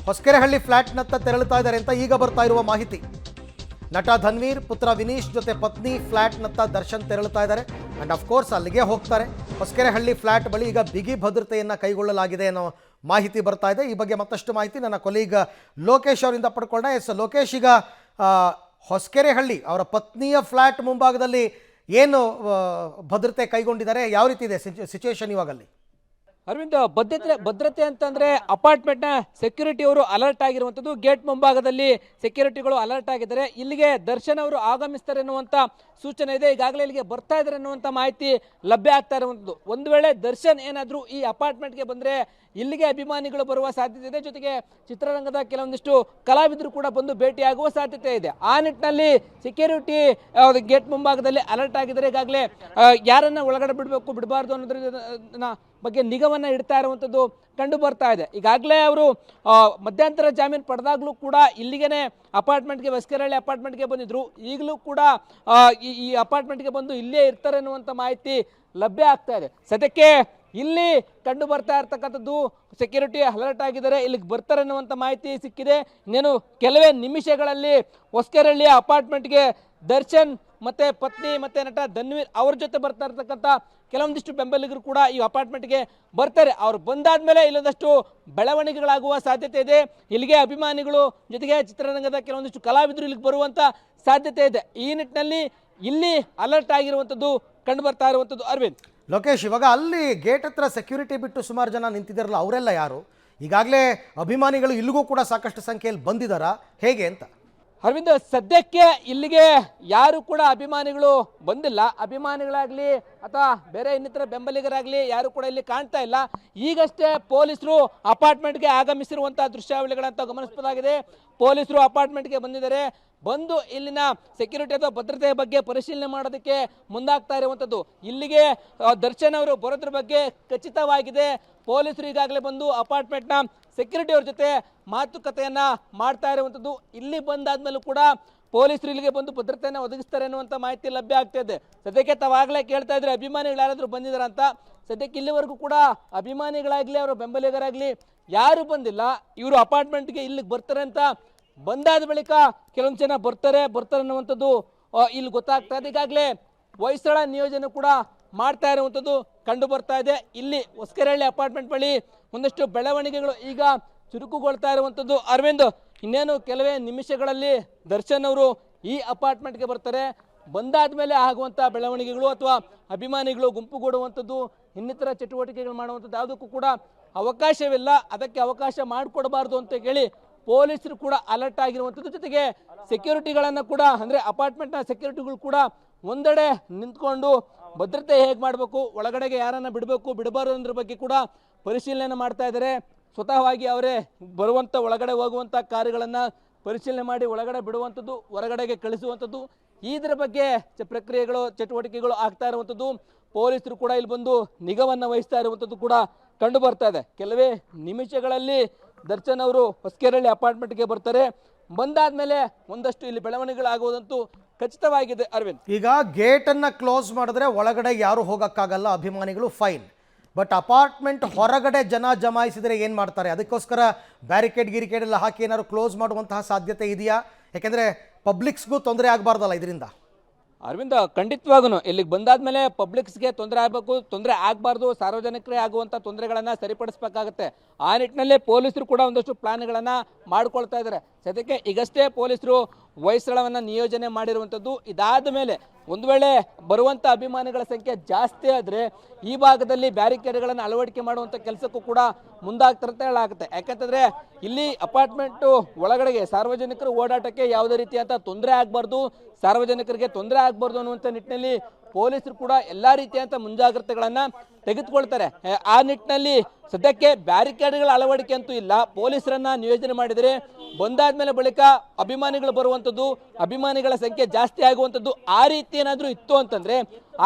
ಹೊಸಕೆರೆಹಳ್ಳಿ ಫ್ಲಾಟ್ನತ್ತ ತೆರಳುತ್ತಾ ಇದ್ದಾರೆ ಅಂತ ಈಗ ಬರ್ತಾ ಇರುವ ಮಾಹಿತಿ. ನಟ ಧನ್ವೀರ್ ಪುತ್ರ ವಿನೀಶ್ ಜೊತೆ ಪತ್ನಿ ಫ್ಲಾಟ್ನತ್ತ ದರ್ಶನ್ ತೆರಳುತ್ತಾ ಇದ್ದಾರೆ. ಅಂಡ್ ಆಫ್ ಕೋರ್ಸ್ ಅಲ್ಲಿಗೆ ಹೋಗ್ತಾರೆ. ಹೊಸಕೆರೆಹಳ್ಳಿ ಫ್ಲಾಟ್ ಬಳಿ ಈಗ ಬಿಗಿ ಭದ್ರತೆಯನ್ನು ಕೈಗೊಳ್ಳಲಾಗಿದೆ ಅನ್ನೋ ಮಾಹಿತಿ ಬರ್ತಾ ಇದೆ. ಈ ಬಗ್ಗೆ ಮತ್ತಷ್ಟು ಮಾಹಿತಿ ನನ್ನ ಕೊಲೀಗ್ ಲೋಕೇಶ್ ಅವರಿಂದ ಪಡ್ಕೊಳ್ಳೋಣ. ಎಸ್ ಲೋಕೇಶ್, ಈಗ ಹೊಸಕೆರೆಹಳ್ಳಿ ಅವರ ಪತ್ನಿಯ ಫ್ಲಾಟ್ ಮುಂಭಾಗದಲ್ಲಿ ಏನು ಭದ್ರತೆ ಕೈಗೊಂಡಿದ್ದಾರೆ, ಯಾವ ರೀತಿ ಇದೆ ಸಿಚುವೇಶನ್ ಇವಾಗಲ್ಲಿ? ಅರವಿಂದ್, ಭದ್ರತೆ ಅಂತಂದ್ರೆ ಅಪಾರ್ಟ್ಮೆಂಟ್ನ ಸೆಕ್ಯೂರಿಟಿ ಅವರು ಅಲರ್ಟ್ ಆಗಿರುವಂಥದ್ದು. ಗೇಟ್ ಮುಂಭಾಗದಲ್ಲಿ ಸೆಕ್ಯೂರಿಟಿಗಳು ಅಲರ್ಟ್ ಆಗಿದ್ದಾರೆ. ಇಲ್ಲಿಗೆ ದರ್ಶನ್ ಅವರು ಆಗಮಿಸ್ತಾರೆ ಅನ್ನುವಂಥ ಸೂಚನೆ ಇದೆ. ಈಗಾಗಲೇ ಇಲ್ಲಿಗೆ ಬರ್ತಾ ಇದ್ದಾರೆ ಅನ್ನುವಂಥ ಮಾಹಿತಿ ಲಭ್ಯ ಆಗ್ತಾ ಇರುವಂಥದ್ದು. ಒಂದು ವೇಳೆ ದರ್ಶನ್ ಏನಾದರೂ ಈ ಅಪಾರ್ಟ್ಮೆಂಟ್ಗೆ ಬಂದರೆ ಇಲ್ಲಿಗೆ ಅಭಿಮಾನಿಗಳು ಬರುವ ಸಾಧ್ಯತೆ ಇದೆ. ಜೊತೆಗೆ ಚಿತ್ರರಂಗದ ಕೆಲವೊಂದಿಷ್ಟು ಕಲಾವಿದರು ಕೂಡ ಬಂದು ಭೇಟಿಯಾಗುವ ಸಾಧ್ಯತೆ ಇದೆ. ಆ ನಿಟ್ಟಿನಲ್ಲಿ ಸೆಕ್ಯೂರಿಟಿ ಗೇಟ್ ಮುಂಭಾಗದಲ್ಲಿ ಅಲರ್ಟ್ ಆಗಿದ್ದಾರೆ. ಈಗಾಗಲೇ ಯಾರನ್ನ ಒಳಗಡೆ ಬಿಡಬೇಕು ಬಿಡಬಾರ್ದು ಅನ್ನೋದ್ರ ಬಗ್ಗೆ ನಿಗಾವನ್ನ ಇಡ್ತಾ ಇರುವಂಥದ್ದು ಕಂಡು ಬರ್ತಾ ಇದೆ. ಈಗಾಗಲೇ ಅವರು ಮಧ್ಯಂತರ ಜಾಮೀನು ಪಡೆದಾಗಲೂ ಕೂಡ ಇಲ್ಲಿಗೆ ಅಪಾರ್ಟ್ಮೆಂಟ್ಗೆ, ಹೊಸಕೆರೆಹಳ್ಳಿ ಅಪಾರ್ಟ್ಮೆಂಟ್ಗೆ ಬಂದಿದ್ರು. ಈಗಲೂ ಕೂಡ ಈ ಅಪಾರ್ಟ್ಮೆಂಟ್ಗೆ ಬಂದು ಇಲ್ಲೇ ಇರ್ತಾರೆ ಅನ್ನುವಂಥ ಮಾಹಿತಿ ಲಭ್ಯ ಆಗ್ತಾ ಇದೆ. ಸದ್ಯಕ್ಕೆ ಇಲ್ಲಿ ಕಂಡು ಬರ್ತಾ ಇರ್ತಕ್ಕಂಥದ್ದು ಸೆಕ್ಯೂರಿಟಿ ಅಲರ್ಟ್ ಆಗಿದ್ದಾರೆ, ಇಲ್ಲಿಗೆ ಬರ್ತಾರೆ ಅನ್ನುವಂಥ ಮಾಹಿತಿ ಸಿಕ್ಕಿದೆ. ಇನ್ನೇನು ಕೆಲವೇ ನಿಮಿಷಗಳಲ್ಲಿ ಹೊಸಕೆರೆಹಳ್ಳಿಯ ಅಪಾರ್ಟ್ಮೆಂಟ್ಗೆ ದರ್ಶನ್ ಮತ್ತೆ ಪತ್ನಿ ಮತ್ತೆ ನಟ ಧನ್ವೀರ್ ಅವ್ರ ಜೊತೆ ಬರ್ತಾ ಇರ್ತಕ್ಕಂಥ ಕೆಲವೊಂದಿಷ್ಟು ಬೆಂಬಲಿಗರು ಕೂಡ ಈ ಅಪಾರ್ಟ್ಮೆಂಟ್ಗೆ ಬರ್ತಾರೆ. ಅವ್ರು ಬಂದಾದ್ಮೇಲೆ ಇಲ್ಲೊಂದಷ್ಟು ಬೆಳವಣಿಗೆಗಳಾಗುವ ಸಾಧ್ಯತೆ ಇದೆ. ಇಲ್ಲಿಗೆ ಅಭಿಮಾನಿಗಳು ಜೊತೆಗೆ ಚಿತ್ರರಂಗದ ಕೆಲವೊಂದಿಷ್ಟು ಕಲಾವಿದರು ಇಲ್ಲಿಗೆ ಬರುವಂತ ಸಾಧ್ಯತೆ ಇದೆ. ಈ ನಿಟ್ಟಿನಲ್ಲಿ ಇಲ್ಲಿ ಅಲರ್ಟ್ ಆಗಿರುವಂಥದ್ದು ಕಂಡು ಬರ್ತಾ ಇರುವಂಥದ್ದು. ಅರವಿಂದ್, ಲೋಕೇಶ್, ಇವಾಗ ಅಲ್ಲಿ ಗೇಟ್ ಹತ್ರ ಸೆಕ್ಯೂರಿಟಿ ಬಿಟ್ಟು ಸುಮಾರು ಜನ ನಿಂತಿದ್ದಾರಲ್ಲ, ಅವರೆಲ್ಲ ಯಾರು? ಈಗಾಗಲೇ ಅಭಿಮಾನಿಗಳು ಇಲ್ಲಿಗೂ ಕೂಡ ಸಾಕಷ್ಟು ಸಂಖ್ಯೆಯಲ್ಲಿ ಬಂದಿದ್ದಾರಾ, ಹೇಗೆ ಅಂತ? ಅರವಿಂದ್, ಸದ್ಯಕ್ಕೆ ಇಲ್ಲಿಗೆ ಯಾರು ಕೂಡ ಅಭಿಮಾನಿಗಳು ಬಂದಿಲ್ಲ. ಅಭಿಮಾನಿಗಳಾಗ್ಲಿ ಅಥವಾ ಬೇರೆ ಇನ್ನಿತರ ಬೆಂಬಲಿಗರಾಗ್ಲಿ ಯಾರು ಕೂಡ ಇಲ್ಲಿ ಕಾಣ್ತಾ ಇಲ್ಲ. ಈಗಷ್ಟೇ ಪೊಲೀಸರು ಅಪಾರ್ಟ್ಮೆಂಟ್ಗೆ ಆಗಮಿಸಿರುವಂತಹ ದೃಶ್ಯಾವಳಿಗಳಂತ ಗಮನಿಸಬಹುದಾಗಿದೆ. ಪೊಲೀಸರು ಅಪಾರ್ಟ್ಮೆಂಟ್ಗೆ ಬಂದಿದ್ದಾರೆ. ಬಂದು ಇಲ್ಲಿನ ಸೆಕ್ಯೂರಿಟಿ ಅಥವಾ ಭದ್ರತೆಯ ಬಗ್ಗೆ ಪರಿಶೀಲನೆ ಮಾಡೋದಕ್ಕೆ ಮುಂದಾಗ್ತಾ ಇರುವಂಥದ್ದು. ಇಲ್ಲಿಗೆ ದರ್ಶನ್ ಅವರು ಬರೋದ್ರ ಬಗ್ಗೆ ಖಚಿತವಾಗಿದೆ. ಪೊಲೀಸರು ಈಗಾಗಲೇ ಬಂದು ಅಪಾರ್ಟ್ಮೆಂಟ್ನ ಸೆಕ್ಯೂರಿಟಿ ಅವ್ರ ಜೊತೆ ಮಾತುಕತೆಯನ್ನ ಮಾಡ್ತಾ ಇರುವಂಥದ್ದು. ಇಲ್ಲಿ ಬಂದಾದ್ಮೇಲೂ ಕೂಡ ಪೊಲೀಸರು ಇಲ್ಲಿಗೆ ಬಂದು ಭದ್ರತೆಯನ್ನು ಒದಗಿಸ್ತಾರೆ ಅನ್ನುವಂಥ ಮಾಹಿತಿ ಲಭ್ಯ ಆಗ್ತಾ ಇದೆ. ಸದ್ಯಕ್ಕೆ ತಾವಾಗಲೇ ಕೇಳ್ತಾ ಇದ್ರೆ ಅಭಿಮಾನಿಗಳು ಯಾರಾದರೂ ಬಂದಿದ್ದಾರ ಅಂತ. ಸದ್ಯಕ್ಕೆ ಇಲ್ಲಿವರೆಗೂ ಕೂಡ ಅಭಿಮಾನಿಗಳಾಗಲಿ ಅವರ ಬೆಂಬಲಿಗರಾಗಲಿ ಯಾರು ಬಂದಿಲ್ಲ. ಇವರು ಅಪಾರ್ಟ್ಮೆಂಟ್ಗೆ ಇಲ್ಲಿಗೆ ಬರ್ತಾರೆ ಅಂತ ಬಂದಾದ ಬಳಿಕ ಕೆಲವೊಂದು ಜನ ಬರ್ತಾರೆ ಅನ್ನುವಂಥದ್ದು ಇಲ್ಲಿ ಗೊತ್ತಾಗ್ತಾ ಇದೆ. ಈಗಾಗಲೇ ಹೊಯ್ಸಳ ನಿಯೋಜನೆ ಕೂಡ ಮಾಡ್ತಾ ಇರುವಂಥದ್ದು ಕಂಡು ಬರ್ತಾ ಇದೆ. ಇಲ್ಲಿ ಹೊಸಕೆರೆಹಳ್ಳಿ ಅಪಾರ್ಟ್ಮೆಂಟ್ ಬಳಿ ಒಂದಷ್ಟು ಬೆಳವಣಿಗೆಗಳು ಈಗ ಚುರುಕುಗೊಳ್ತಾ ಇರುವಂಥದ್ದು. ಅರವಿಂದ್, ಇನ್ನೇನು ಕೆಲವೇ ನಿಮಿಷಗಳಲ್ಲಿ ದರ್ಶನ್ ಅವರು ಈ ಅಪಾರ್ಟ್ಮೆಂಟ್ಗೆ ಬರ್ತಾರೆ. ಬಂದಾದ ಮೇಲೆ ಆಗುವಂಥ ಬೆಳವಣಿಗೆಗಳು ಅಥವಾ ಅಭಿಮಾನಿಗಳು ಗುಂಪುಗೂಡುವಂಥದ್ದು, ಇನ್ನಿತರ ಚಟುವಟಿಕೆಗಳು ಮಾಡುವಂಥದ್ದು ಯಾವುದಕ್ಕೂ ಕೂಡ ಅವಕಾಶವಿಲ್ಲ. ಅದಕ್ಕೆ ಅವಕಾಶ ಮಾಡಿಕೊಡಬಾರ್ದು ಅಂತ ಹೇಳಿ ಪೊಲೀಸರು ಕೂಡ ಅಲರ್ಟ್ ಆಗಿರುವಂಥದ್ದು. ಜೊತೆಗೆ ಸೆಕ್ಯೂರಿಟಿಗಳನ್ನು ಕೂಡ, ಅಂದರೆ ಅಪಾರ್ಟ್ಮೆಂಟ್ನ ಸೆಕ್ಯೂರಿಟಿಗಳು ಕೂಡ ಒಂದೆಡೆ ನಿಂತ್ಕೊಂಡು ಭದ್ರತೆ ಹೇಗೆ ಮಾಡಬೇಕು, ಒಳಗಡೆಗೆ ಯಾರನ್ನು ಬಿಡಬೇಕು ಬಿಡಬಾರ್ದು ಅನ್ನೋದ್ರ ಬಗ್ಗೆ ಕೂಡ ಪರಿಶೀಲನೆ ಮಾಡ್ತಾ ಇದ್ದಾರೆ. ಸ್ವತಃವಾಗಿ ಅವರೇ ಬರುವಂಥ ಒಳಗಡೆ ಹೋಗುವಂಥ ಕಾರುಗಳನ್ನು ಪರಿಶೀಲನೆ ಮಾಡಿ ಒಳಗಡೆ ಬಿಡುವಂಥದ್ದು, ಹೊರಗಡೆಗೆ ಕಳಿಸುವಂಥದ್ದು, ಇದರ ಬಗ್ಗೆ ಪ್ರಕ್ರಿಯೆಗಳು ಚಟುವಟಿಕೆಗಳು ಆಗ್ತಾ ಇರುವಂಥದ್ದು. ಪೊಲೀಸರು ಕೂಡ ಇಲ್ಲಿ ಬಂದು ನಿಗಾವನ್ನು ವಹಿಸ್ತಾ ಇರುವಂಥದ್ದು ಕೂಡ ಕಂಡು ಬರ್ತಾ ಇದೆ. ಕೆಲವೇ ನಿಮಿಷಗಳಲ್ಲಿ ದರ್ಶನ್ ಅವರು ಹೊಸಕೆರೆಹಳ್ಳಿ ಅಪಾರ್ಟ್ಮೆಂಟ್ಗೆ ಬರ್ತಾರೆ. ಬಂದಾದ್ಮೇಲೆ ಒಂದಷ್ಟು ಇಲ್ಲಿ ಬೆಳವಣಿಗೆಗಳಾಗುವುದಂತೂ ಖಚಿತವಾಗಿದೆ. ಅರವಿಂದ್, ಈಗ ಗೇಟನ್ನು ಕ್ಲೋಸ್ ಮಾಡಿದ್ರೆ ಒಳಗಡೆ ಯಾರು ಹೋಗೋಕ್ಕಾಗಲ್ಲ, ಅಭಿಮಾನಿಗಳು ಫೈನ್. ಬಟ್ ಅಪಾರ್ಟ್ಮೆಂಟ್ ಹೊರಗಡೆ ಜನ ಜಮಾಯಿಸಿದರೆ ಏನು ಮಾಡ್ತಾರೆ? ಅದಕ್ಕೋಸ್ಕರ ಬ್ಯಾರಿಕೇಡ್ ಎಲ್ಲ ಹಾಕಿ ಏನಾದ್ರು ಕ್ಲೋಸ್ ಮಾಡುವಂತಹ ಸಾಧ್ಯತೆ ಇದೆಯಾ? ಯಾಕೆಂದರೆ ಪಬ್ಲಿಕ್ಸ್ಗೂ ತೊಂದರೆ ಆಗಬಾರ್ದಲ್ಲ ಇದರಿಂದ. ಅರವಿಂದ್, ಖಂಡಿತವಾಗೂ ಇಲ್ಲಿಗೆ ಬಂದಾದ್ಮೇಲೆ ಪಬ್ಲಿಕ್ಸ್ಗೆ ತೊಂದರೆ ಆಗಬೇಕು, ತೊಂದರೆ ಆಗಬಾರ್ದು, ಸಾರ್ವಜನಿಕರೇ ಆಗುವಂಥ ತೊಂದರೆಗಳನ್ನು ಸರಿಪಡಿಸಬೇಕಾಗತ್ತೆ. ಆ ನಿಟ್ಟಿನಲ್ಲಿ ಪೊಲೀಸರು ಕೂಡ ಒಂದಷ್ಟು ಪ್ಲಾನ್ಗಳನ್ನು ಮಾಡ್ಕೊಳ್ತಾ ಇದ್ದಾರೆ. ಸದ್ಯಕ್ಕೆ ಈಗಷ್ಟೇ ಪೊಲೀಸರು ಹೊಯ್ಸಳವನ್ನು ನಿಯೋಜನೆ ಮಾಡಿರುವಂಥದ್ದು. ಇದಾದ ಮೇಲೆ ಒಂದು ವೇಳೆ ಬರುವಂಥ ಅಭಿಮಾನಿಗಳ ಸಂಖ್ಯೆ ಜಾಸ್ತಿ ಆದರೆ ಈ ಭಾಗದಲ್ಲಿ ಬ್ಯಾರಿಕೇಡ್ಗಳನ್ನು ಅಳವಡಿಕೆ ಮಾಡುವಂಥ ಕೆಲಸಕ್ಕೂ ಕೂಡ ಮುಂದಾಗ್ತಾರೆ ಅಂತ ಹೇಳಾಗುತ್ತೆ. ಯಾಕಂತಂದರೆ ಇಲ್ಲಿ ಅಪಾರ್ಟ್ಮೆಂಟು ಒಳಗಡೆಗೆ ಸಾರ್ವಜನಿಕರು ಓಡಾಟಕ್ಕೆ ಯಾವುದೇ ರೀತಿಯಾದ ತೊಂದರೆ ಆಗಬಾರ್ದು, ಸಾರ್ವಜನಿಕರಿಗೆ ತೊಂದರೆ ಆಗಬಾರ್ದು ಅನ್ನುವಂಥ ನಿಟ್ಟಿನಲ್ಲಿ ಪೊಲೀಸರು ಕೂಡ ಎಲ್ಲ ರೀತಿಯಂಥ ಮುಂಜಾಗ್ರತೆಗಳನ್ನು ತೆಗೆದುಕೊಳ್ತಾರೆ. ಆ ನಿಟ್ಟಿನಲ್ಲಿ ಸದ್ಯಕ್ಕೆ ಬ್ಯಾರಿಕೇಡ್ಗಳ ಅಳವಡಿಕೆ ಅಂತೂ ಇಲ್ಲ. ಪೊಲೀಸರನ್ನ ನಿಯೋಜನೆ ಮಾಡಿದರೆ ಬಂದಾದ್ಮೇಲೆ ಬಳಿಕ ಅಭಿಮಾನಿಗಳು ಬರುವಂಥದ್ದು, ಅಭಿಮಾನಿಗಳ ಸಂಖ್ಯೆ ಜಾಸ್ತಿ ಆಗುವಂಥದ್ದು, ಆ ರೀತಿ ಏನಾದರೂ ಇತ್ತು ಅಂತಂದ್ರೆ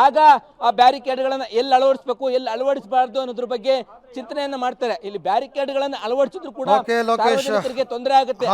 ಆಗ ಆ ಬ್ಯಾರಿಕೇಡ್ಗಳನ್ನು ಎಲ್ಲಿ ಅಳವಡಿಸಬೇಕು ಎಲ್ಲಿ ಅಳವಡಿಸಬಾರ್ದು ಅನ್ನೋದ್ರ ಬಗ್ಗೆ ಚಿಂತನೆಯನ್ನ ಮಾಡ್ತಾರೆ. ಇಲ್ಲಿ ಬ್ಯಾರಿಕೇಡ್ಗಳನ್ನು ಅಳವಡಿಸಿದ್ರು ಕೂಡ ಸಾರ್ವಜನಿಕರಿಗೆ ತೊಂದರೆ ಆಗುತ್ತೆ.